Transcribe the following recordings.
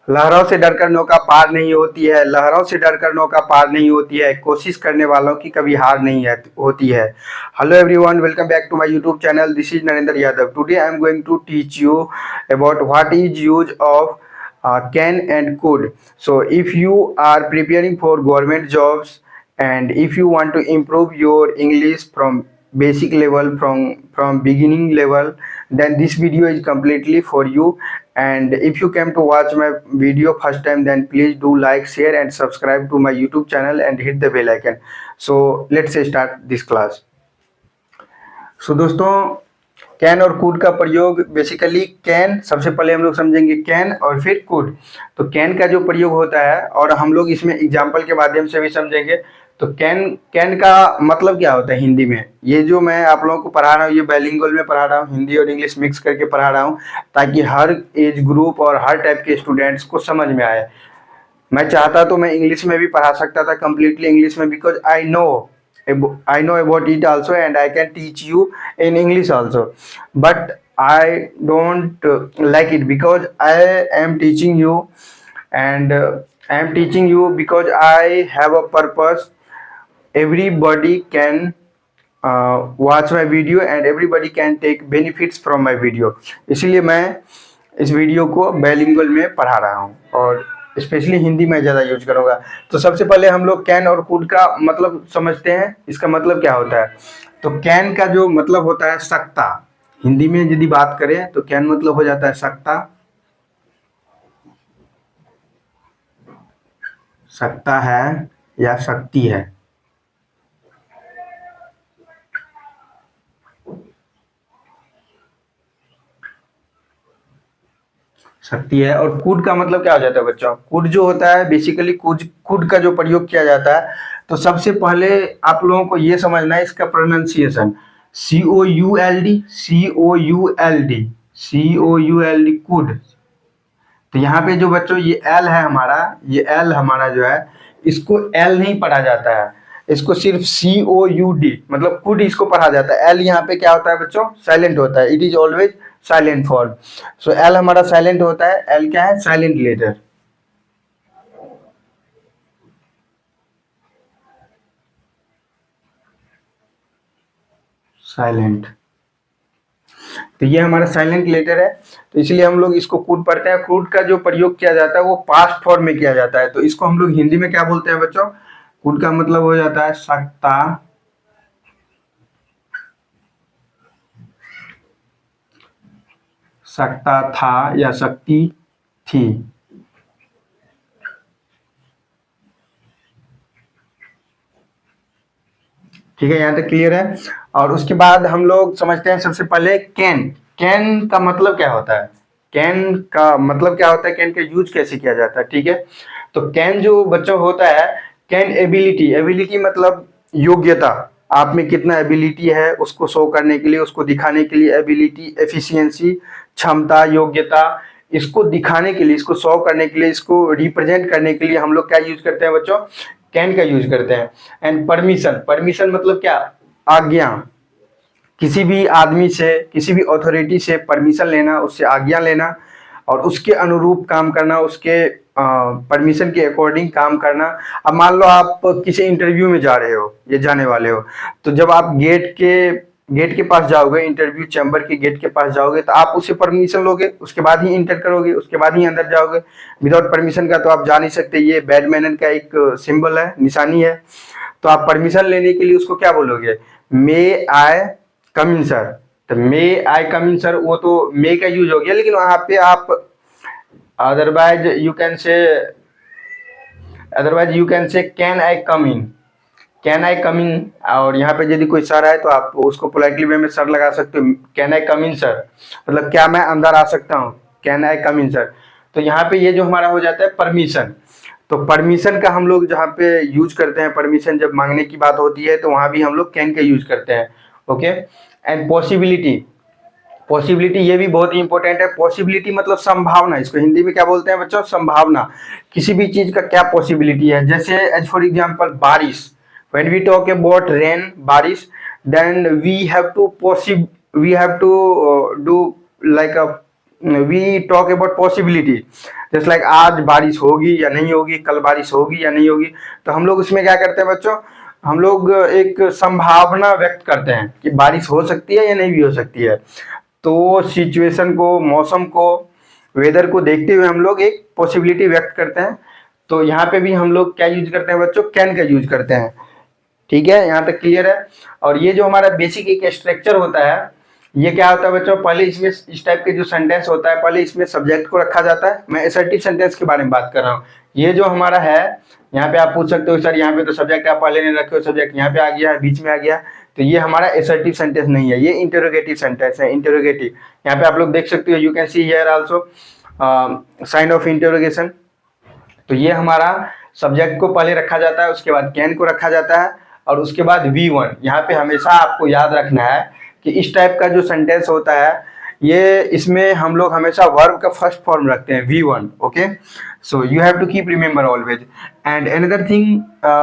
लहरों से डरकर नौका पार नहीं होती है, लहरों से डरकर नौका पार नहीं होती है, कोशिश करने वालों की कभी हार नहीं होती है। Hello everyone, welcome back to my YouTube channel. This is Narendra Yadav. Today I am going to teach you about what is use of can and could. So if you are preparing for government jobs and if you want to improve your English from basic level, from beginning level, then this video is completely for you. And if you came to watch my video first time, then please do like, share and subscribe to my YouTube channel and hit the bell icon. So let's start this class. सो दोस्तों, can और कूड का प्रयोग basically can सबसे पहले हम लोग समझेंगे can और फिर कूड। तो कैन का जो प्रयोग होता है और हम लोग इसमें एग्जाम्पल के माध्यम से भी समझेंगे। तो कैन कैन का मतलब क्या होता है हिंदी में। ये जो मैं आप लोगों को पढ़ा रहा हूँ, ये बाइलिंगुअल में पढ़ा रहा हूँ, हिंदी और इंग्लिश मिक्स करके पढ़ा रहा हूँ, ताकि हर एज ग्रुप और हर टाइप के स्टूडेंट्स को समझ में आए। मैं चाहता तो मैं इंग्लिश में भी पढ़ा सकता था, कंप्लीटली इंग्लिश में, because I know about it also and I can teach you in English also, but I don't like it because I am teaching you, and I am teaching you because I have a purpose. Everybody can watch my video and everybody can take benefits from my video. इसलिए मैं इस video को bilingual में पढ़ा रहा हूँ और specially Hindi में ज़्यादा यूज करूँगा। तो सबसे पहले हम लोग कैन और कुड का मतलब समझते हैं। इसका मतलब क्या होता है। तो कैन का जो मतलब होता है सकता। हिंदी में यदि बात करें तो कैन मतलब हो जाता है सकता, सकता है या शक्ति है। शक्ति है। और कूड का मतलब क्या हो जाता है बच्चों। कूड जो होता है बेसिकली कूड का जो प्रयोग किया जाता है, तो सबसे पहले आप लोगों को ये समझना है इसका प्रोनाउंसिएशन। COULD, COULD, COULD, कूड। तो यहाँ पे जो बच्चों ये एल है हमारा, ये एल हमारा जो है, इसको एल नहीं पढ़ा जाता है, इसको सिर्फ COUD मतलब कुड इसको पढ़ा जाता है। एल यहाँ पे क्या होता है बच्चों, साइलेंट होता है। It is always silent form. So L हमारा साइलेंट होता है। एल क्या है, साइलेंट लेटर। साइलेंट। तो ये हमारा साइलेंट लेटर है, तो इसलिए हम लोग इसको कूड पढ़ते हैं। कूड का जो प्रयोग किया जाता है वो पास्ट फॉर्म में किया जाता है। तो इसको हम लोग हिंदी में क्या बोलते हैं बच्चों। कूड का मतलब हो जाता है सकता, सकता था या शक्ति थी। ठीक है, यहाँ तक क्लियर है। और उसके बाद हम लोग समझते हैं सबसे पहले कैन। कैन का मतलब क्या होता है। कैन का मतलब क्या होता है, कैन का यूज कैसे किया जाता है। ठीक है, तो कैन जो बच्चों होता है, कैन एबिलिटी। एबिलिटी मतलब योग्यता। आप में कितना एबिलिटी है उसको शो करने के लिए, उसको दिखाने के लिए एबिलिटी, एफिशिएंसी, क्षमता, योग्यता, इसको दिखाने के लिए, इसको शो करने के लिए, इसको रिप्रेजेंट करने के लिए हम लोग क्या यूज करते हैं बच्चों, कैन का यूज करते हैं। And permission. परमिशन मतलब क्या, आज्ञा। किसी भी आदमी से, किसी भी अथॉरिटी से परमिशन लेना, उससे आज्ञा लेना और उसके अनुरूप काम करना, उसके परमिशन के अकॉर्डिंग काम करना। अब मान लो आप किसी इंटरव्यू में जा रहे हो या जाने वाले हो, तो जब आप गेट के पास जाओगे, इंटरव्यू चैम्बर के गेट के पास जाओगे, तो आप उससे परमिशन लोगे, उसके बाद ही इंटर करोगे, उसके बाद ही अंदर जाओगे। विदाउट परमिशन का तो आप जा नहीं सकते। ये बैड मैनर का एक सिंबल है, निशानी है। तो आप परमिशन लेने के लिए उसको क्या बोलोगे, मे आई कम इन सर। तो मे आई कम इन सर, वो तो मे का यूज हो गया, लेकिन वहां पे आप otherwise you can say can I come in, can I come in. और यहाँ पे यदि कोई सर है तो आप उसको पोलाइटली वे में सर लगा सकते हो। Can I come in sir मतलब क्या मैं अंदर आ सकता हूँ, can I come in sir. तो यहाँ पे ये जो हमारा हो जाता है परमिशन। तो परमिशन का हम लोग जहाँ पे यूज करते हैं, परमिशन जब मांगने की बात होती है तो वहाँ भी हम लोग कैन का यूज करते हैं। ओके। And possibility. पॉसिबिलिटी ये भी बहुत ही इंपॉर्टेंट है। पॉसिबिलिटी मतलब संभावना। इसको हिंदी में क्या बोलते हैं बच्चों, संभावना। किसी भी चीज का क्या पॉसिबिलिटी है। जैसे एज फॉर एग्जांपल बारिश। When we talk about rain, बारिश, then we have to we have to do like a we talk about possibility, जैसे लाइक आज बारिश होगी या नहीं होगी, कल बारिश होगी या नहीं होगी, तो हम लोग उसमें क्या करते हैं बच्चों, हम लोग एक संभावना व्यक्त करते हैं कि बारिश हो सकती है या नहीं भी हो सकती है। तो सिचुएशन को, मौसम को, वेदर को देखते हुए हम लोग एक पॉसिबिलिटी व्यक्त करते हैं। तो यहाँ पे भी हम लोग क्या यूज करते हैं बच्चों, कैन का यूज करते हैं। ठीक है, यहाँ तक क्लियर है। और ये जो हमारा बेसिक एक स्ट्रक्चर होता है, ये क्या होता है बच्चों, पहले इसमें इस टाइप के जो सेंटेंस होता है, पहले इसमें सब्जेक्ट को रखा जाता है। मैं असर्टिव सेंटेंस के बारे में बात कर रहा हूँ। ये जो हमारा है, यहाँ पे आप पूछ सकते हो सर यहाँ पे तो सब्जेक्ट आप पहले नहीं रखे हो, सब्जेक्ट यहाँ पे आ गया, बीच में आ गया, तो ये हमारा असर्टिव सेंटेंस नहीं है, ये इंटरोगेटिव सेंटेंस है। इंटरोगेटिव, यहाँ पे आप लोग देख सकते हो, you can see here also sign of interrogation. तो ये हमारा सब्जेक्ट को पहले रखा जाता है, उसके बाद कैन को रखा जाता है, और उसके बाद V1। यहाँ पे हमेशा आपको याद रखना है कि इस टाइप का जो सेंटेंस होता है, ये इसमें हम लोग हमेशा वर्ब का फर्स्ट फॉर्म रखते हैं, V1। Okay, so you have to keep remember always. And another thing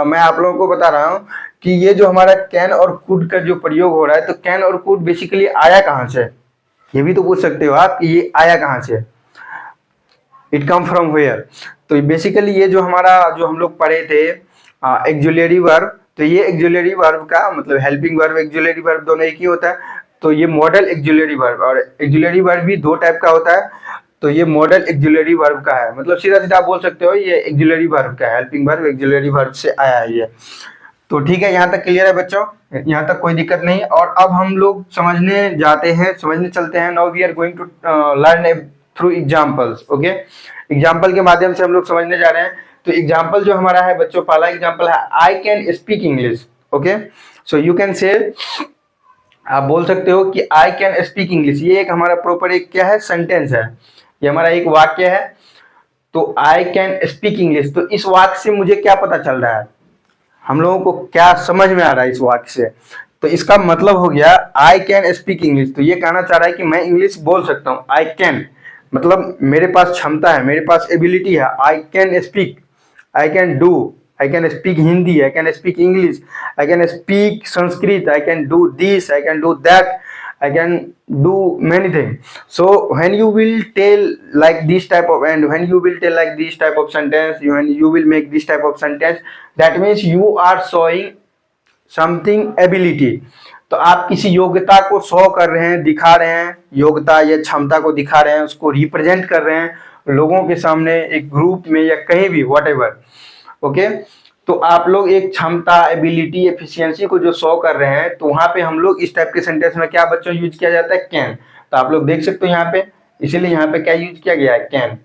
मैं आप लोगों को बता रहा हूँ कि ये जो हमारा कैन और कुड का जो प्रयोग हो रहा है, तो कैन और कुड बेसिकली आया कहाँ से, ये भी तो पूछ सकते हो आप कि ये आया कहाँ से, इट कम फ्रॉम वेयर। तो बेसिकली ये जो हमारा, जो हम लोग पढ़े थे एक्जुलरी वर्ब, तो ये एक्जुलरी वर्ब का मतलब हेल्पिंग वर्ब, एक्जुलरी वर्ब दोनों एक ही होता है। तो ये मॉडल एक्जुलरी वर्ब, और एक्जुलरी वर्ब भी दो टाइप का होता है। तो ये मॉडल एक्जुलरी वर्ब का है, मतलब सीधा सीधा आप बोल सकते हो ये एक्जुलरी वर्ब का है, हेल्पिंग वर्ब एक्जुलरी वर्ब से आया है ये। तो ठीक है, यहाँ तक क्लियर है बच्चों, यहाँ तक कोई दिक्कत नहीं। और अब हम लोग समझने जाते हैं, समझने चलते हैं। Now we are going to learn through examples. Okay, example के माध्यम से हम लोग समझने जा रहे हैं। तो एग्जाम्पल जो हमारा है बच्चों, पहला एग्जाम्पल है I can speak English. Okay, so you can से, आप बोल सकते हो कि आई कैन स्पीक इंग्लिश। ये एक हमारा प्रॉपर एक क्या है, सेंटेंस है, ये हमारा एक वाक्य है। तो आई कैन स्पीक इंग्लिश, तो इस वाक्य से मुझे क्या पता चल रहा है, हम लोगों को क्या समझ में आ रहा है इस वाक्य से। तो इसका मतलब हो गया आई कैन स्पीक इंग्लिश, तो ये कहना चाह रहा है कि मैं इंग्लिश बोल सकता हूँ। आई कैन मतलब मेरे पास क्षमता है, मेरे पास एबिलिटी है। I can speak, I can do, I can speak Hindi, I can speak English, I can speak Sanskrit, I can do this, I can do that, I can do many things. So when you will tell like this type of, and when you will tell like this type of sentence, when you will make this type of sentence, that means you are showing something ability. तो आप किसी योग्यता को show कर रहे हैं, दिखा रहे हैं, योग्यता या क्षमता को दिखा रहे हैं, उसको रिप्रेजेंट कर रहे हैं लोगों के सामने, एक ग्रुप में या कहीं भी, व्हाटएवर। ओके, तो आप लोग एक क्षमता, एबिलिटी, एफिशिएंसी को जो शो कर रहे हैं, तो वहां पे हम लोग इस टाइप के सेंटेंस में क्या बच्चों यूज किया जाता है, कैन। तो आप लोग देख सकते हो यहाँ पे, इसीलिए यहाँ पे क्या यूज किया गया है, कैन।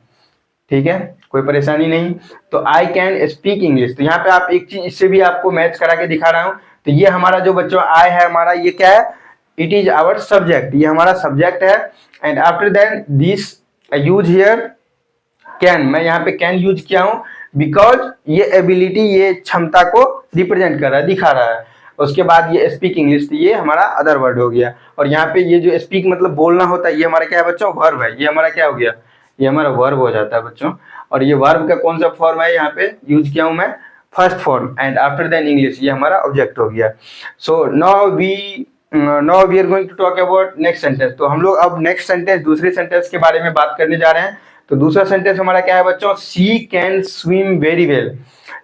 ठीक है, कोई परेशानी नहीं। तो आई कैन स्पीक इंग्लिश, तो यहाँ पे आप एक चीज इससे भी आपको मैच करा के दिखा रहा हूँ। तो ये हमारा जो बच्चों आई है हमारा, ये क्या है, इट इज आवर सब्जेक्ट, ये हमारा सब्जेक्ट है। And after that this use here can, मैं यहाँ पे कैन यूज किया हूँ बिकॉज ये एबिलिटी, ये क्षमता को रिप्रेजेंट कर रहा है, दिखा रहा है। उसके बाद ये स्पीक इंग्लिश, ये हमारा अदर वर्ड हो गया। और यहाँ पे ये जो स्पीक मतलब बोलना होता है, ये हमारा क्या है बच्चों, वर्ब है। ये हमारा क्या हो गया, ये हमारा वर्ब हो जाता है बच्चों। और ये वर्ब का कौन सा फॉर्म है, यहाँ पे यूज किया हूँ मैं first form. And after then English, ये हमारा ऑब्जेक्ट हो गया। So now we are going to talk about next sentence. तो हम लोग अब नेक्स्ट सेंटेंस, दूसरे सेंटेंस के बारे में बात करने जा रहे हैं। तो दूसरा सेंटेंस हमारा क्या है बच्चों, she can swim very well.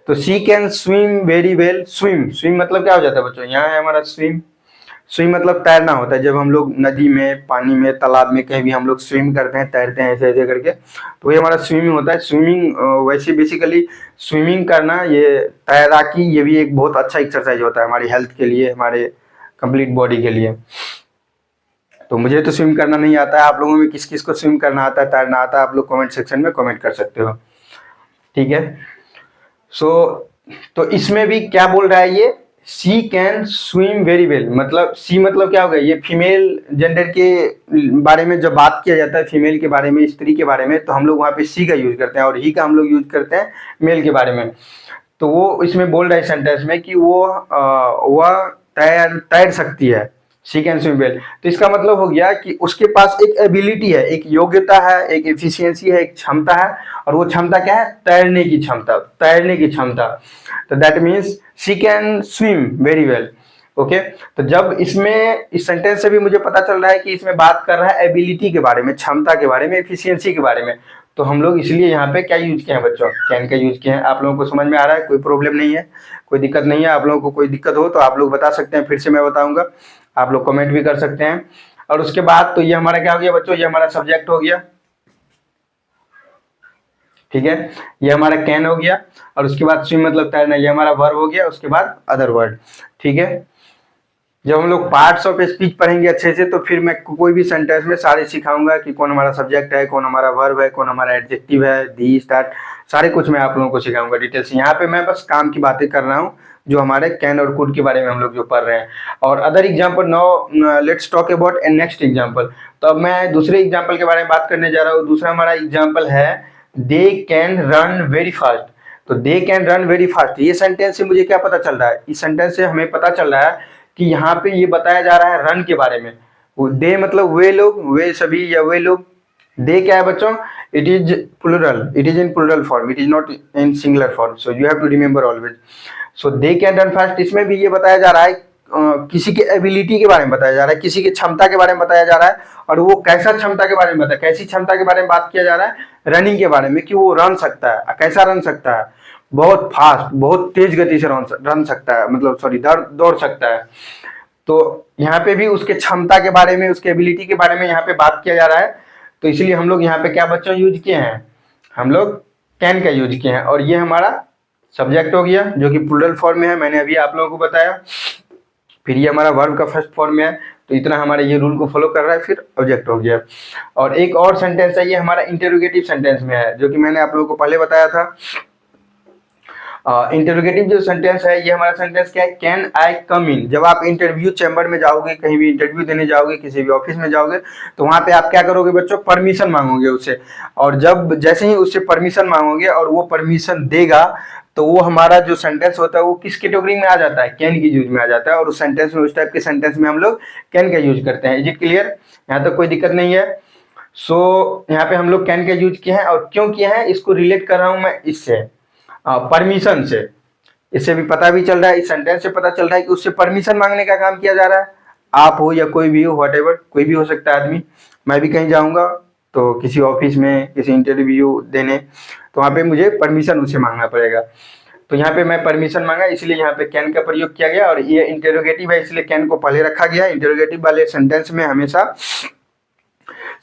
तो she can swim very well, swim, swim मतलब क्या हो जाता है बच्चों, यहाँ है हमारा स्विम। स्विम मतलब तैरना होता है, जब हम लोग नदी में, पानी में, तालाब में कहीं भी हम लोग स्विम करते हैं, तैरते हैं ऐसे ऐसे करके, तो ये हमारा स्विमिंग होता है। स्विमिंग वैसे बेसिकली स्विमिंग करना, ये तैराकी, ये भी एक बहुत अच्छा एक्सरसाइज होता है हमारी हेल्थ के लिए, हमारे कंप्लीट बॉडी के लिए। तो मुझे तो स्विम करना नहीं आता है, आप लोगों में किस किस को स्विम करना आता है, तैरना आता है, आप लोग कमेंट सेक्शन में कमेंट कर सकते हो। ठीक है, सो तो इसमें भी क्या बोल रहा है ये, she can swim very well, मतलब शी मतलब क्या होगा, ये फीमेल जेंडर के बारे में जब बात किया जाता है, फीमेल के बारे में, स्त्री के बारे में, तो हम लोग वहाँ पे शी का यूज करते हैं, और ही का हम लोग यूज करते हैं मेल के बारे में। तो वो इसमें बोल रहा है सेंटेंस में कि वह तैर सकती है, शी कैन स्विम वेल। तो इसका मतलब हो गया कि उसके पास एक एबिलिटी है, एक योग्यता है, एक एफिशिएंसी है, एक क्षमता है। और वो क्षमता क्या है, तैरने की क्षमता, तैरने की क्षमता। तो that means she can swim very well. Okay, तो जब इसमें इस सेंटेंस से भी मुझे पता चल रहा है कि इसमें बात कर रहा है एबिलिटी के बारे में, क्षमता के बारे में, एफिशिएंसी के बारे में, तो हम लोग इसलिए यहाँ पे क्या यूज किए हैं बच्चों, कैन का यूज किए हैं। आप लोगों को समझ में आ रहा है, कोई प्रॉब्लम नहीं है, कोई दिक्कत नहीं है। आप लोगों को कोई दिक्कत हो तो आप लोग बता सकते हैं, फिर से मैं बताऊंगा, आप लोग कमेंट भी कर सकते हैं। और उसके बाद तो ये हमारा क्या हो गया बच्चों, ये हमारा सब्जेक्ट हो गया, ठीक है, ये हमारा कैन हो गया। और उसके बाद स्विम मतलब तैरना, ये हमारा वर्ब हो गया। उसके बाद अदर वर्ड, ठीक है। जब हम लोग पार्ट्स ऑफ स्पीच पढ़ेंगे अच्छे से, तो फिर मैं कोई भी सेंटेंस में सारे सिखाऊंगा कि कौन हमारा सब्जेक्ट है, कौन हमारा वर्ब है, कौन हमारा एडजेक्टिव है, दी, स्टार्ट, सारे कुछ मैं आप लोगों को सिखाऊंगा डिटेल से। यहाँ पे मैं बस काम की बातें कर रहा हूँ, जो हमारे कैन और कुड के बारे में हम लोग जो पढ़ रहे हैं। और other example, now let's talk about A next example. तो अब मैं दूसरे एग्जाम्पल के बारे में बात करने जा रहा हूँ। दूसरा हमारा एग्जाम्पल है they can run very fast. तो they can run very fast, ये सेंटेंस से मुझे क्या पता चल रहा है, इस सेंटेंस से हमें पता चल रहा है कि यहाँ पे ये बताया जा रहा है रन के बारे में। दे मतलब वे लोग, वे सभी या वे लोग। दे क्या है बच्चों, it is plural, it is in plural form, it is not in singular form, so you have to remember always. So they can run fast, इसमें भी ये बताया जा रहा है किसी के एबिलिटी के बारे में बताया जा रहा है, किसी की क्षमता के बारे में बताया जा रहा है। और वो कैसा क्षमता के बारे में बताया, कैसी क्षमता के बारे में बात किया जा रहा है, रनिंग के बारे में, कि वो रन सकता है, कैसा रन सकता है, बहुत फास्ट, बहुत तेज गति से रन सकता है, मतलब सॉरी दौड़ सकता है। तो यहाँ पे भी उसके क्षमता के बारे में, उसके एबिलिटी के बारे में यहाँ पे बात किया जा रहा है। तो इसलिए हम लोग यहाँ पे क्या बच्चों यूज किए हैं, हम लोग कैन का यूज किए हैं। और ये हमारा सब्जेक्ट हो गया, जो कि प्लूरल फॉर्म में है, मैंने अभी आप लोगों को बताया। फिर ये हमारा वर्ब का फर्स्ट फॉर्म में है, तो इतना हमारे ये रूल को फॉलो कर रहा है। फिर ऑब्जेक्ट हो गया। और एक और सेंटेंस है, ये हमारा इंटेरोगेटिव सेंटेंस में है, जो कि मैंने आप लोगों को पहले बताया था। इंटरोगेटिव जो सेंटेंस है, ये हमारा सेंटेंस क्या है, कैन आई कम इन। जब आप इंटरव्यू चैम्बर में जाओगे, कहीं भी इंटरव्यू देने जाओगे, किसी भी ऑफिस में जाओगे, तो वहां पे आप क्या करोगे बच्चों, परमिशन मांगोगे उससे। और जब जैसे ही उससे परमिशन मांगोगे और वो परमिशन देगा, तो वो हमारा जो सेंटेंस होता है वो किस कैटेगरी में आ जाता है, कैन की यूज में आ जाता है। और उस सेंटेंस में, उस टाइप के सेंटेंस में हम लोग कैन का यूज करते हैं। इज इट क्लियर, यहाँ तक कोई दिक्कत नहीं है। सो यहाँ पे हम लोग कैन का यूज किए हैं। और क्यों किए हैं, इसको रिलेट कर रहा हूं मैं इससे, परमिशन से। इससे भी पता भी चल रहा है, इस सेंटेंस से पता चल रहा है कि उससे परमिशन मांगने का काम किया जा रहा है। आप हो या कोई भी हो, व्हाटएवर, कोई भी हो सकता है आदमी। मैं भी कहीं जाऊंगा तो किसी ऑफिस में किसी इंटरव्यू देने, तो वहाँ पे मुझे परमिशन उससे मांगना पड़ेगा। तो यहाँ पे मैं परमिशन मांगा, इसलिए यहाँ पे कैन का प्रयोग किया गया। और ये इंटेरोगेटिव है, इसलिए कैन को पहले रखा गया। इंटेरोगेटिव वाले सेंटेंस में हमेशा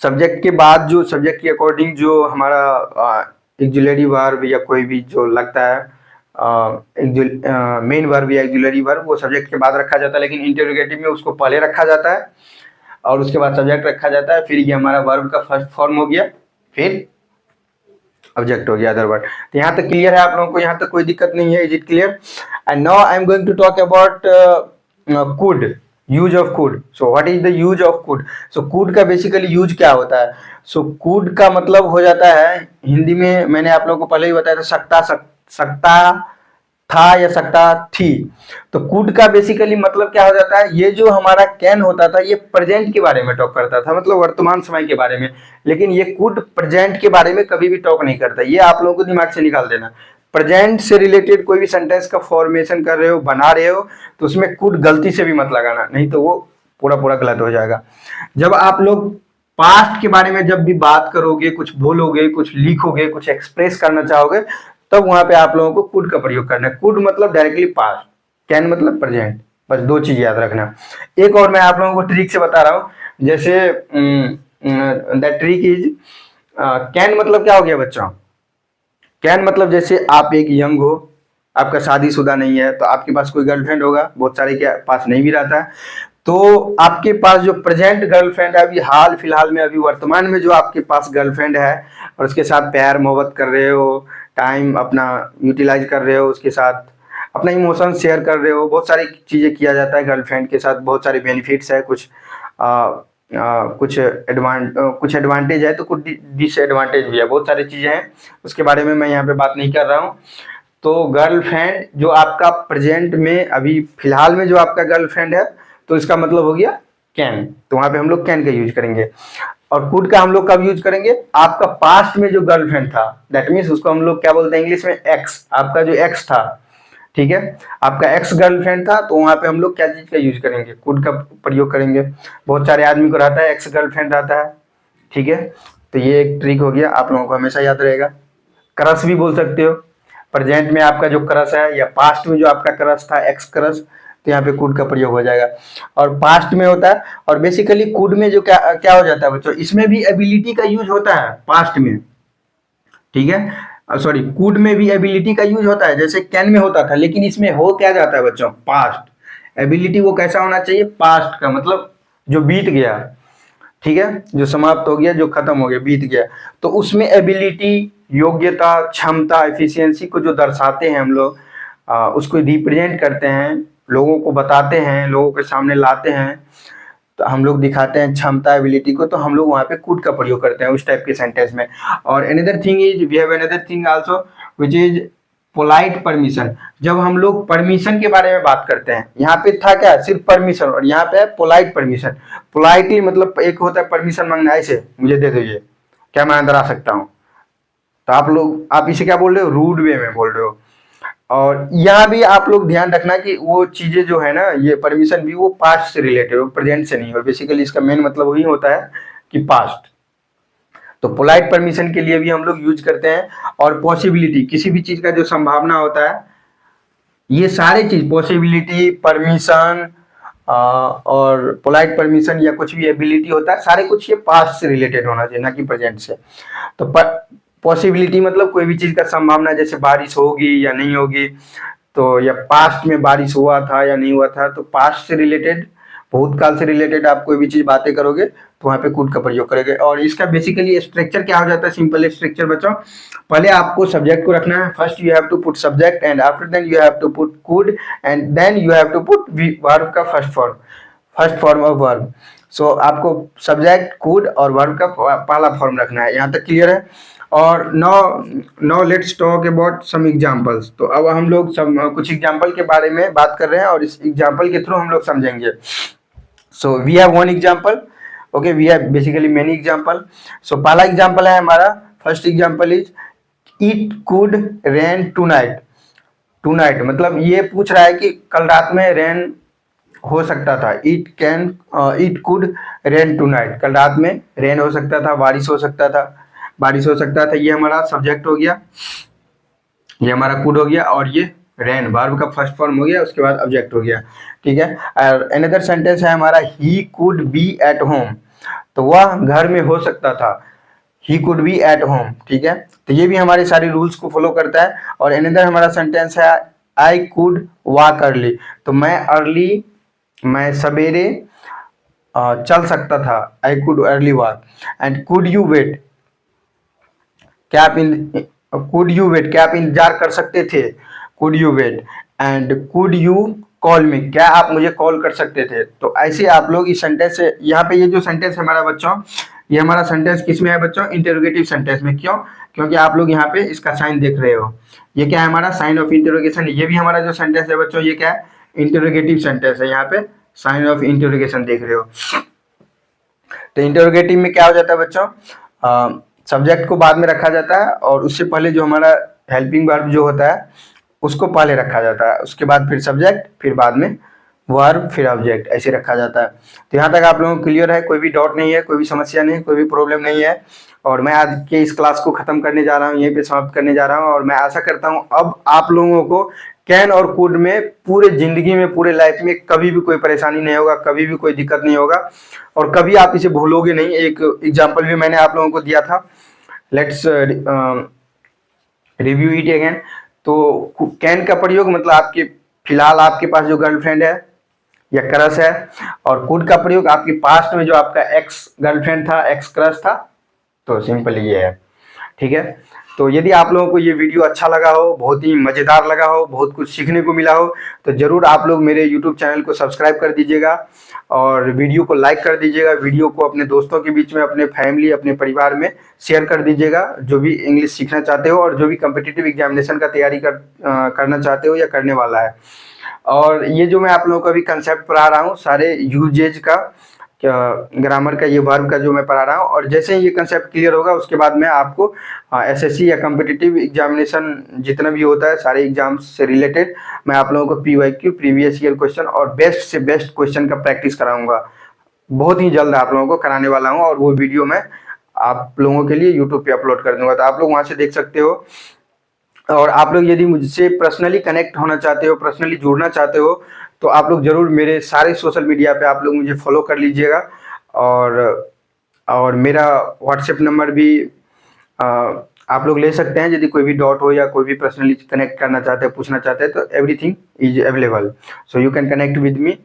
सब्जेक्ट के बाद, जो सब्जेक्ट के अकॉर्डिंग जो हमारा एक्जुलरी वर्ब या कोई भी जो लगता है, मेन वर्ब या एक्जुलरी वर्ब, वो सब्जेक्ट के बाद रखा जाता है। लेकिन इंटेरोगेटिव में उसको पहले रखा जाता है और उसके बाद सब्जेक्ट रखा जाता है। फिर ये हमारा वर्ब का फर्स्ट फॉर्म हो गया, फिर ऑब्जेक्ट हो गया, अदर वर्ड। तो यहाँ तक क्लियर है आप लोगों को, यहाँ तक कोई दिक्कत नहीं है। Is it clear? And now I am going to talk about could, use of could. So what is the use of could? So could का बेसिकली यूज क्या होता है? सो कुड का मतलब हो जाता है हिंदी में, मैंने आप लोगों को पहले ही बताया था, सकता था या सकता थी। तो कुड का बेसिकली मतलब क्या हो जाता है, ये जो हमारा कैन होता था, ये प्रेजेंट के बारे में टॉक करता था, मतलब वर्तमान समय के बारे में। लेकिन ये कुड प्रेजेंट के बारे में कभी भी टॉक नहीं करता। ये आप लोगों को दिमाग से निकाल देना। प्रेजेंट से रिलेटेड कोई भी सेंटेंस का फॉर्मेशन कर रहे हो, बना रहे हो, तो उसमें कुड गलती से भी मत लगाना, नहीं तो वो पूरा पूरा गलत हो जाएगा। जब आप लोग पास्ट के बारे में जब भी बात करोगे, कुछ बोलोगे, कुछ लिखोगे, कुछ एक्सप्रेस करना चाहोगे, तब वहां पे आप लोगों को कुड का प्रयोग करना है। कुड मतलब डायरेक्टली पास्ट, कैन मतलब प्रेजेंट। बस दो चीज याद रखना। एक और मैं आप लोगों को ट्रिक से बता रहा हूं, जैसे दैट ट्रिक इज, कैन मतलब क्या हो गया बच्चों, कैन मतलब जैसे आप एक यंग हो, आपका शादीशुदा नहीं है, तो आपके पास कोई गर्लफ्रेंड होगा, बहुत सारे के पास नहीं भी रहता है। तो आपके पास जो प्रेजेंट गर्लफ्रेंड है, अभी हाल फिलहाल में, अभी वर्तमान में जो आपके पास गर्लफ्रेंड है और उसके साथ प्यार मोहब्बत कर रहे हो, टाइम अपना यूटिलाइज कर रहे हो, उसके साथ अपना इमोशन शेयर कर रहे हो, बहुत सारी चीज़ें किया जाता है गर्लफ्रेंड के साथ, बहुत सारे बेनिफिट्स है, कुछ एडवांटेज है, तो कुछ डिसएडवांटेज भी है, बहुत सारी चीज़ें हैं, उसके बारे में मैं यहाँ पे बात नहीं कर रहा हूँ। तो गर्लफ्रेंड जो आपका प्रेजेंट में, अभी फिलहाल में जो आपका गर्लफ्रेंड है, तो इसका मतलब हो गया कैन। तो वहाँ पे हम लोग कैन का यूज करेंगे। और कुड का हम लोग कब यूज करेंगे, आपका पास्ट में जो गर्लफ्रेंड था, दैट मीन्स उसको हम लोग क्या बोलते हैं इंग्लिश में, एक्स। आपका जो एक्स था, ठीक है। आपका एक्स गर्लफ्रेंड था तो वहां पे हम लोग क्या चीज का यूज करेंगे, कुड का प्रयोग करेंगे। बहुत सारे आदमी को रहता है एक्स गर्लफ्रेंड रहता है, ठीक है। तो ये एक ट्रिक हो गया, आप लोगों को हमेशा याद रहेगा। क्रश भी बोल सकते हो, प्रेजेंट में आपका जो क्रश है या पास्ट में जो आपका क्रश था एक्स क्रश, तो यहाँ पे कुड का प्रयोग हो जाएगा। और पास्ट में होता है, और बेसिकली कुड में जो क्या क्या हो जाता है बच्चों, इसमें भी एबिलिटी का यूज होता है पास्ट में, ठीक है। सॉरी, कुड में भी एबिलिटी का यूज होता है, जैसे कैन में होता था, लेकिन इसमें हो क्या जाता है बच्चों, पास्ट। एबिलिटी वो कैसा होना चाहिए, पास्ट का मतलब जो बीत गया, ठीक है, जो समाप्त हो गया, जो खत्म हो गया, बीत गया। तो उसमें एबिलिटी, योग्यता, क्षमता, एफिशिएंसी को जो दर्शाते हैं हम लोग, उसको रिप्रेजेंट करते हैं, लोगों को बताते हैं, लोगों के सामने लाते हैं, तो हम लोग दिखाते हैं क्षमता, एबिलिटी को, तो हम लोग वहाँ पे कुड का प्रयोग करते हैं उस टाइप के सेंटेंस में। और another thing is, we have another thing also which is polite permission. जब हम लोग परमिशन के बारे में बात करते हैं, यहाँ पे था क्या, सिर्फ परमिशन, और यहाँ पे है पोलाइट परमिशन। पोलाइटली मतलब एक होता है परमिशन मांगना, ऐसे मुझे दे दीजिए, क्या मैं अंदर आ सकता हूँ, तो आप इसे क्या बोल रहे हो, रूड वे में बोल रहे हो। और यहाँ भी आप लोग ध्यान रखना कि वो चीजें जो है ना, ये परमिशन भी वो पास्ट से रिलेटेड हो, प्रेजेंट से नहीं हो। बेसिकली इसका मेन मतलब वही होता है कि पास्ट। तो पोलाइट परमिशन के लिए भी हम लोग यूज करते हैं। और पॉसिबिलिटी, किसी भी चीज का जो संभावना होता है, ये सारे चीज, पॉसिबिलिटी, परमिशन और पोलाइट परमिशन या कुछ भी एबिलिटी होता है, सारे कुछ ये पास्ट से रिलेटेड होना चाहिए, ना कि प्रेजेंट से। तो पॉसिबिलिटी मतलब कोई भी चीज का संभावना, जैसे बारिश होगी या नहीं होगी, तो या पास्ट में बारिश हुआ था या नहीं हुआ था, तो पास्ट से रिलेटेड, भूतकाल से रिलेटेड आप कोई भी चीज बातें करोगे तो वहां पे कुड का प्रयोग करोगे। और इसका बेसिकली स्ट्रक्चर क्या हो जाता है, सिंपल स्ट्रक्चर बच्चों, पहले आपको सब्जेक्ट को रखना है, first you have to put subject and after then you have to put could and then you have to put verb का फर्स्ट फॉर्म ऑफ वर्ब। सो आपको सब्जेक्ट, कुड और वर्ब का पहला फॉर्म रखना है। यहाँ तक क्लियर है। और now let's talk about some examples. तो अब हम लोग कुछ एग्जांपल के बारे में बात कर रहे हैं, और इस एग्जांपल के थ्रू हम लोग समझेंगे। So we have one example, okay, we have basically many example. So पहला एग्जांपल है हमारा, first example is it could rain tonight. Tonight मतलब ये पूछ रहा है कि कल रात में रेन हो सकता था। इट कुड रेन टुनाइट, कल रात में रेन हो सकता था, बारिश हो सकता था, बारिश हो सकता था। ये हमारा सब्जेक्ट हो गया, ये हमारा कुड हो गया, और ये रेन वर्ब का फर्स्ट फॉर्म हो गया, उसके बाद ऑब्जेक्ट हो गया, ठीक है। और अनदर सेंटेंस है हमारा, he could be at home. तो वह घर में हो सकता था, he could be at home, ठीक है। तो ये भी हमारे सारे रूल्स को फॉलो करता है। और अनदर हमारा सेंटेंस है, आई कुड वॉक अर्ली। तो मैं सवेरे चल सकता था, I could early walk. And could you wait, क्या आप इंतजार कर सकते थे, could you wait. And could you call me, क्या आप मुझे कॉल कर सकते थे। तो ऐसे आप लोग इस सेंटेंस से, यहाँ पे ये जो सेंटेंस है हमारा बच्चों, ये हमारा सेंटेंस किस में है बच्चों, इंटरोगेटिव सेंटेंस में। क्यों, क्योंकि आप लोग यहाँ पे इसका साइन देख रहे हो, ये क्या है हमारा, साइन ऑफ इंटरोगेशन। ये भी हमारा जो सेंटेंस है बच्चों, ये क्या है, इंटरोगेटिव सेंटेंस है, यहाँ पे साइन ऑफ इंटरोगेशन देख रहे हो। तो इंटरोगेटिव में क्या हो जाता है बच्चों, सब्जेक्ट को बाद में रखा जाता है, और उससे पहले जो हमारा हेल्पिंग वर्ब जो होता है उसको पहले रखा जाता है, उसके बाद फिर सब्जेक्ट, फिर बाद में वर्ब, फिर ऑब्जेक्ट, ऐसे रखा जाता है। तो यहाँ तक आप लोगों को क्लियर है, कोई भी डाउट नहीं है, कोई भी समस्या नहीं, कोई भी प्रॉब्लम नहीं है। और मैं आज के इस क्लास को खत्म करने जा रहा हूँ, यहीं पे समाप्त करने जा रहा हूँ। और मैं आशा करता हूँ अब आप लोगों को कैन और कुड में पूरे जिंदगी में, पूरे लाइफ में कभी भी कोई परेशानी नहीं होगा, कभी भी कोई दिक्कत नहीं होगा, और कभी आप इसे भूलोगे नहीं। एक एग्जाम्पल भी मैंने आप लोगों को दिया था, लेट्स रिव्यू इट अगेन। तो कैन का प्रयोग मतलब आपके फिलहाल आपके पास जो गर्लफ्रेंड है या क्रश है, और कुड का प्रयोग आपके पास्ट में जो आपका एक्स गर्लफ्रेंड था, एक्स क्रश था। तो सिंपल ये है, ठीक है। तो यदि आप लोगों को ये वीडियो अच्छा लगा हो, बहुत ही मज़ेदार लगा हो, बहुत कुछ सीखने को मिला हो, तो ज़रूर आप लोग मेरे यूट्यूब चैनल को सब्सक्राइब कर दीजिएगा, और वीडियो को लाइक कर दीजिएगा, वीडियो को अपने दोस्तों के बीच में, अपने फैमिली, अपने परिवार में शेयर कर दीजिएगा, जो भी इंग्लिश सीखना चाहते हो और जो भी कम्पिटिटिव एग्जामिनेशन का तैयारी करना चाहते हो या करने वाला है। और ये जो मैं आप लोगों को अभी कंसेप्ट पढ़ा रहा हूँ सारे यूजेज का, ग्रामर का ये वर्ब का जो मैं पढ़ा रहा हूँ। और जैसे ही ये कंसेप्ट क्लियर होगा उसके बाद मैं आपको एसएससी या कॉम्पिटिटिव एग्जामिनेशन जितना भी होता है सारे एग्जाम्स से रिलेटेड मैं आप लोगों को पीवाईक्यू, प्रीवियस ईयर क्वेश्चन और बेस्ट से बेस्ट क्वेश्चन का प्रैक्टिस कराऊंगा। बहुत ही जल्द आप लोगों को कराने वाला हूँ और वो वीडियो मैं आप लोगों के लिए यूट्यूब पे अपलोड कर दूंगा, तो आप लोग वहाँ से देख सकते हो। और आप लोग यदि मुझसे पर्सनली कनेक्ट होना चाहते हो, पर्सनली जुड़ना चाहते हो, तो आप लोग ज़रूर मेरे सारे सोशल मीडिया पे आप लोग मुझे फॉलो कर लीजिएगा। और मेरा व्हाट्सएप नंबर भी आप लोग ले सकते हैं। यदि कोई भी डाउट हो या कोई भी पर्सनली कनेक्ट करना चाहते हैं, पूछना चाहते हैं, तो everything is available, so you can connect with me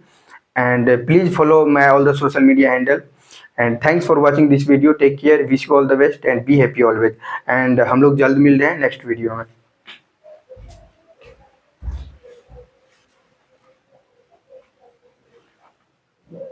and please follow my all the social media handle and thanks for watching this video. Take care, wish you all the best and be happy always, and हम लोग जल्द मिल रहे हैं next video में।